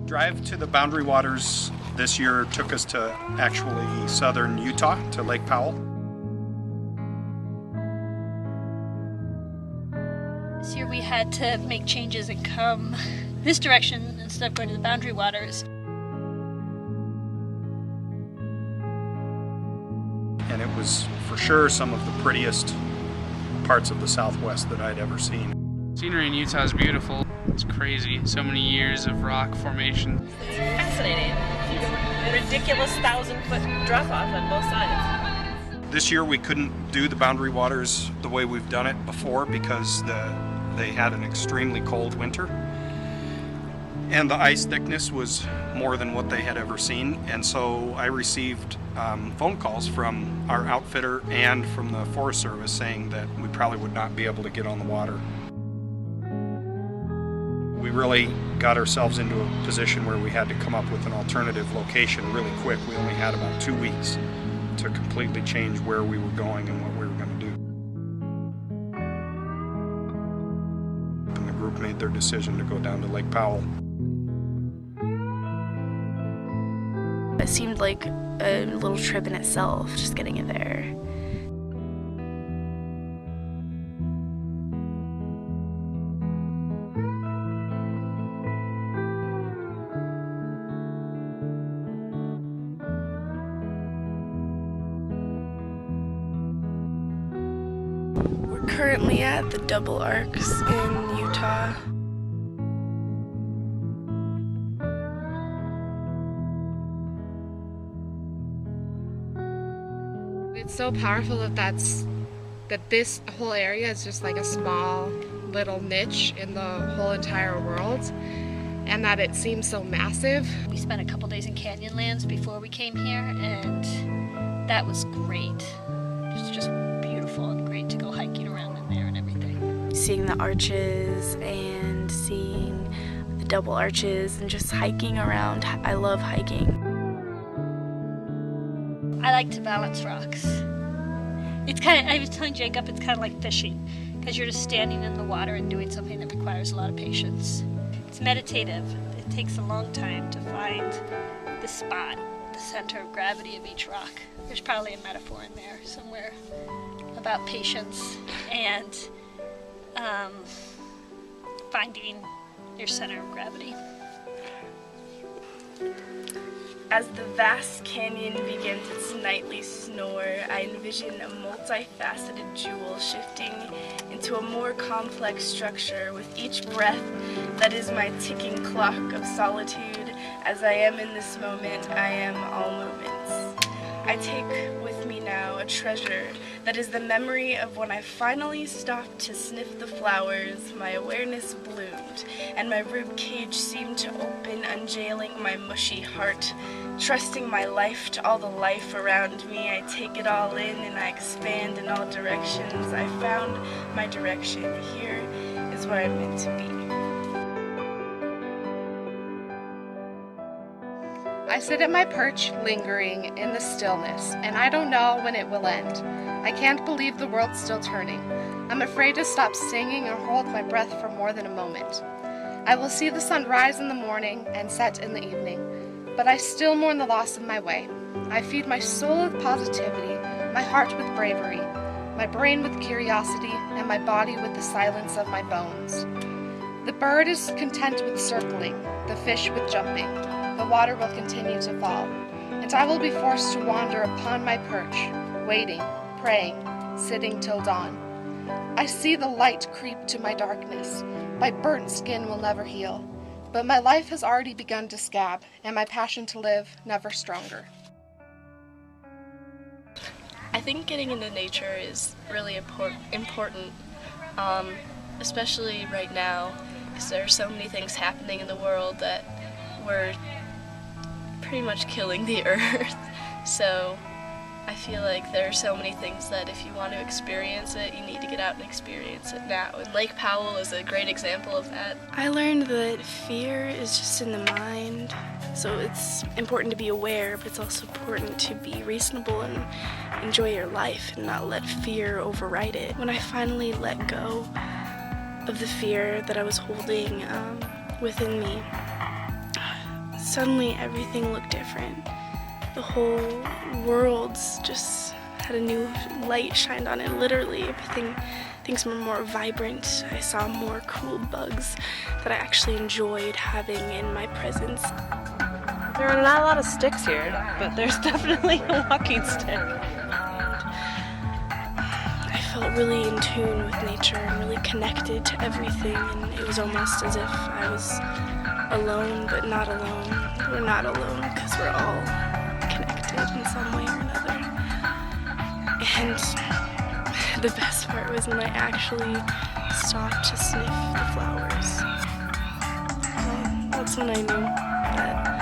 Drive to the Boundary Waters this year took us to actually southern Utah, to Lake Powell. This year we had to make changes and come this direction instead of going to the Boundary Waters. And it was for sure some of the prettiest parts of the Southwest that I'd ever seen. Scenery in Utah is beautiful. It's crazy. So many years of rock formation. It's fascinating. Ridiculous 1,000-foot drop off on both sides. This year we couldn't do the Boundary Waters the way we've done it before because they had an extremely cold winter. And the ice thickness was more than what they had ever seen. And so I received phone calls from our outfitter and from the Forest Service saying that we probably would not be able to get on the water. We really got ourselves into a position where we had to come up with an alternative location really quick. We only had about 2 weeks to completely change where we were going and what we were going to do. And the group made their decision to go down to Lake Powell. It seemed like a little trip in itself, just getting it there. We're currently at the Double Arcs in Utah. It's so powerful that this whole area is just like a small little niche in the whole entire world, and that it seems so massive. We spent a couple days in Canyonlands before we came here, and that was great. It was just beautiful and great to go hiking around in there and everything. Seeing the arches and seeing the double arches and just hiking around. I love hiking. I like to balance rocks. It's kind of, I was telling Jacob, it's kind of like fishing, because you're just standing in the water and doing something that requires a lot of patience. It's meditative. It takes a long time to find the spot, the center of gravity of each rock. There's probably a metaphor in there somewhere about patience and finding your center of gravity. As the vast canyon begins its nightly snore, I envision a multifaceted jewel shifting into a more complex structure with each breath that is my ticking clock of solitude. As I am in this moment, I am all moments. I take with me now a treasure that is the memory of when I finally stopped to sniff the flowers, my awareness bloomed, and my rib cage seemed to open, unjailing my mushy heart. Trusting my life to all the life around me, I take it all in and I expand in all directions. I found my direction. Here is where I'm meant to be. I sit at my perch, lingering in the stillness, and I don't know when it will end. I can't believe the world's still turning. I'm afraid to stop singing or hold my breath for more than a moment. I will see the sun rise in the morning and set in the evening, but I still mourn the loss of my way. I feed my soul with positivity, my heart with bravery, my brain with curiosity, and my body with the silence of my bones. The bird is content with circling, the fish with jumping. The water will continue to fall, and I will be forced to wander upon my perch, waiting, praying, sitting till dawn. I see the light creep to my darkness. My burnt skin will never heal, but my life has already begun to scab, and my passion to live never stronger. I think getting into nature is really important, especially right now, because there are so many things happening in the world that we're pretty much killing the earth. So I feel like there are so many things that if you want to experience it, you need to get out and experience it now. And Lake Powell is a great example of that. I learned that fear is just in the mind. So it's important to be aware, but it's also important to be reasonable and enjoy your life and not let fear override it. When I finally let go of the fear that I was holding within me, Suddenly everything looked different. The whole world just had a new light shined on it, literally. Things were more vibrant. I saw more cool bugs that I actually enjoyed having in my presence. There are not a lot of sticks here, but there's definitely a walking stick. I felt really in tune with nature and really connected to everything, and it was almost as if I was alone but not alone. We're not alone because we're all connected in some way or another. And the best part was when I actually stopped to sniff the flowers. That's when I knew that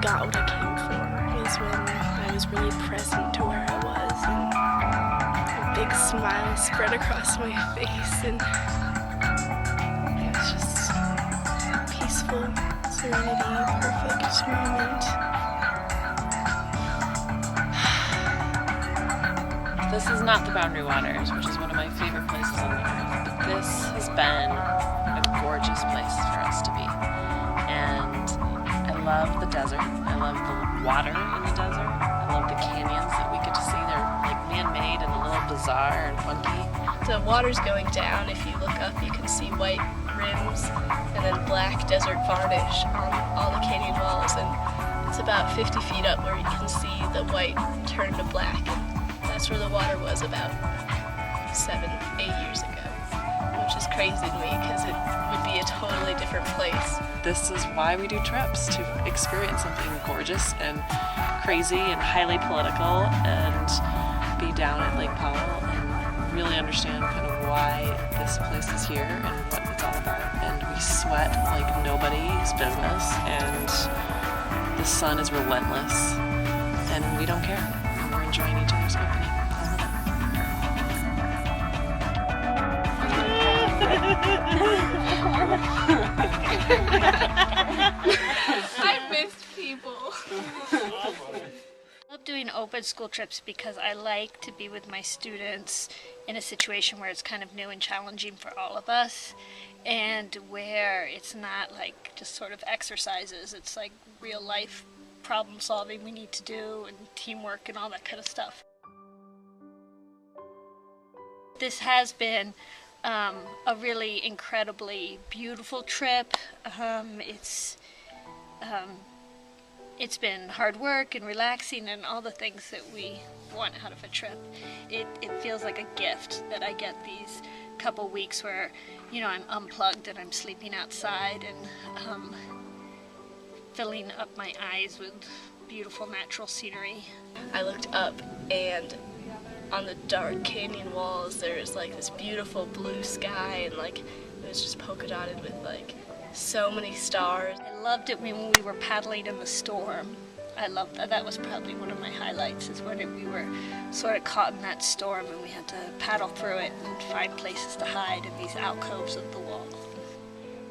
got what I came for, was when I was really present to where I was, and a big smile spread across my face, and it was just peaceful, serenity, perfect moment. This is not the Boundary Waters, which is one of my favorite places on the earth, but this has been a gorgeous place for us to be. And I love the desert. I love the water in the desert. I love the canyons that we get to see. They're like man-made and a little bizarre and funky. The water's going down. If you look up, you can see white rims and then black desert varnish on all the canyon walls. And it's about 50 feet up where you can see the white turn to black. That's where the water was about 7-8 years ago, which is crazy to me because it would be a totally different place. This is why we do trips, to experience something gorgeous and crazy and highly political, and be down at Lake Powell and really understand kind of why this place is here and what it's all about. And we sweat like nobody's business, and the sun is relentless, and we don't care. We're enjoying each other's company. I missed people. I love doing open school trips because I like to be with my students in a situation where it's kind of new and challenging for all of us, and where it's not like just sort of exercises. It's like real life problem solving we need to do, and teamwork and all that kind of stuff. This has been a really incredibly beautiful trip. It's been hard work and relaxing and all the things that we want out of a trip. It feels like a gift that I get these couple weeks where, you know, I'm unplugged and I'm sleeping outside and filling up my eyes with beautiful natural scenery. I looked up, and on the dark canyon walls there's like this beautiful blue sky, and like it was just polka dotted with like so many stars. I loved it when we were paddling in the storm. I loved that. That was probably one of my highlights, is when we were sort of caught in that storm and we had to paddle through it and find places to hide in these alcoves of the wall.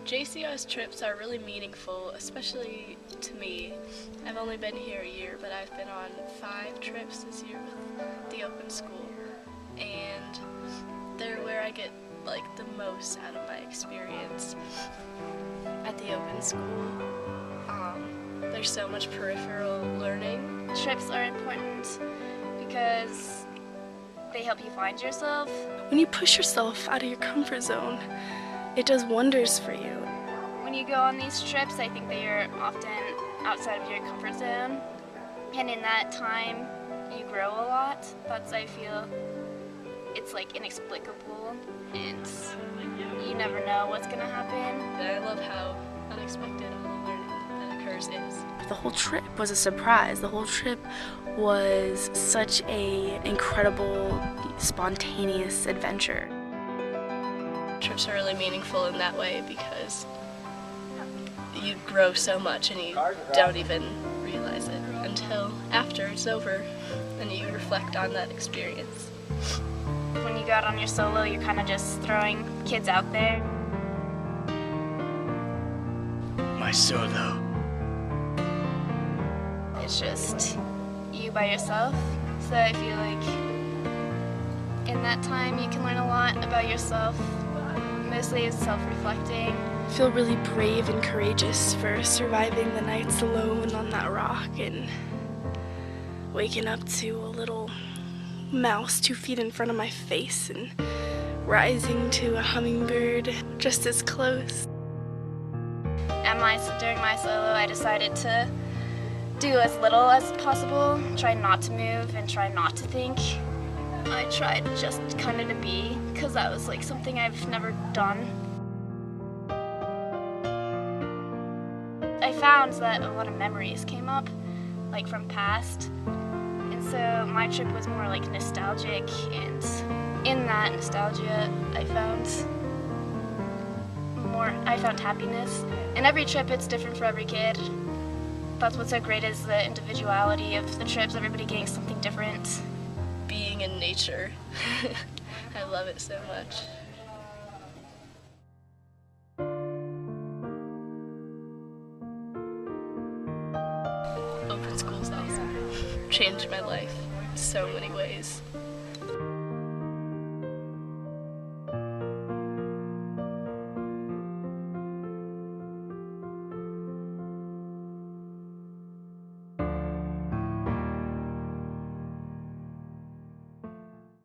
JCOS trips are really meaningful, especially to me. I've only been here a year, but I've been on 5 trips this year with the open school, and they're where I get like the most out of my experience at the open school. There's so much peripheral learning. Trips are important because they help you find yourself. When you push yourself out of your comfort zone, it does wonders for you. When you go on these trips, I think that you're often outside of your comfort zone, and in that time you grow a lot. That's, I feel, it's like inexplicable, and you never know what's gonna happen. And I love how unexpected all the learning that occurs is. The whole trip was a surprise. The whole trip was such a incredible, spontaneous adventure. Trips are really meaningful in that way because you grow so much and you don't even realize it until after it's over and you reflect on that experience. When you go out on your solo, you're kind of just throwing kids out there. My solo. It's just you by yourself. So I feel like in that time you can learn a lot about yourself. Mostly it's self-reflecting. feel really brave and courageous for surviving the nights alone on that rock and waking up to a little mouse 2 feet in front of my face and rising to a hummingbird just as close. During my solo, I decided to do as little as possible, try not to move and try not to think. I tried just kind of to be, because that was like something I've never done. I found that a lot of memories came up, like from past, and so my trip was more like nostalgic, and in that nostalgia I found happiness. And every trip, it's different for every kid. That's what's so great, is the individuality of the trips, everybody getting something different. Being in nature. I love it so much. Open school's awesome. Changed my life in so many ways.